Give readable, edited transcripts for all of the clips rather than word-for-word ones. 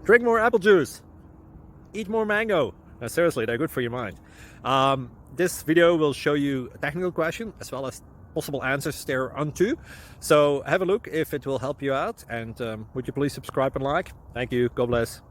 Drink more apple juice. Eat more mango. No, seriously, they're good for your mind. This video will show you a technical question as well as possible answers thereunto. So have a look if it will help you out, and would you please subscribe and like? Thank you. God bless.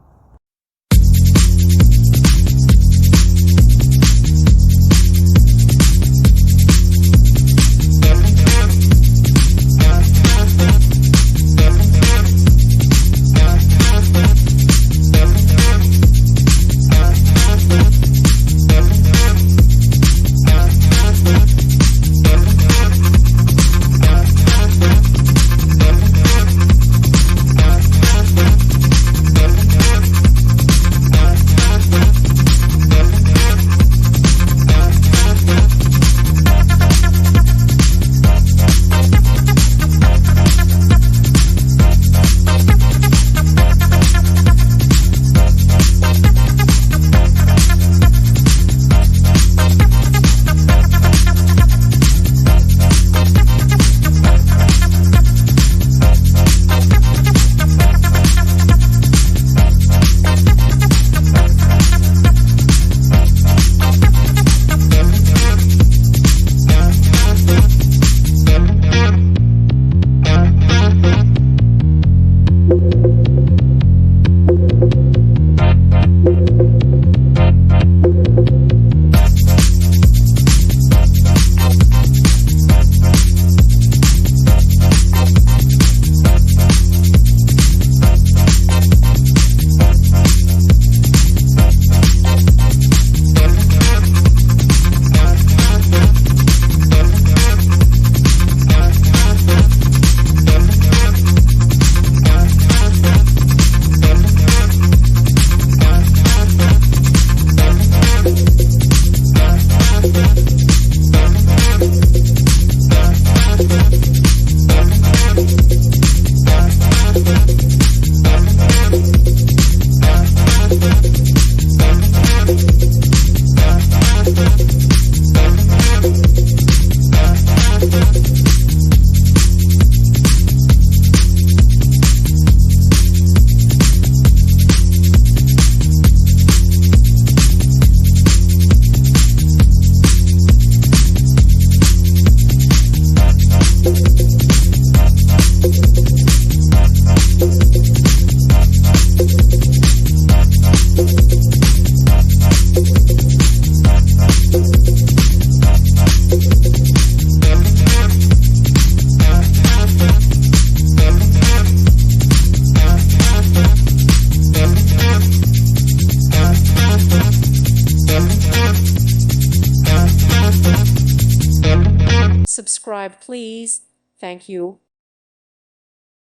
Subscribe, please. Thank you.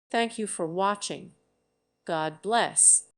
Thank you for watching. God bless.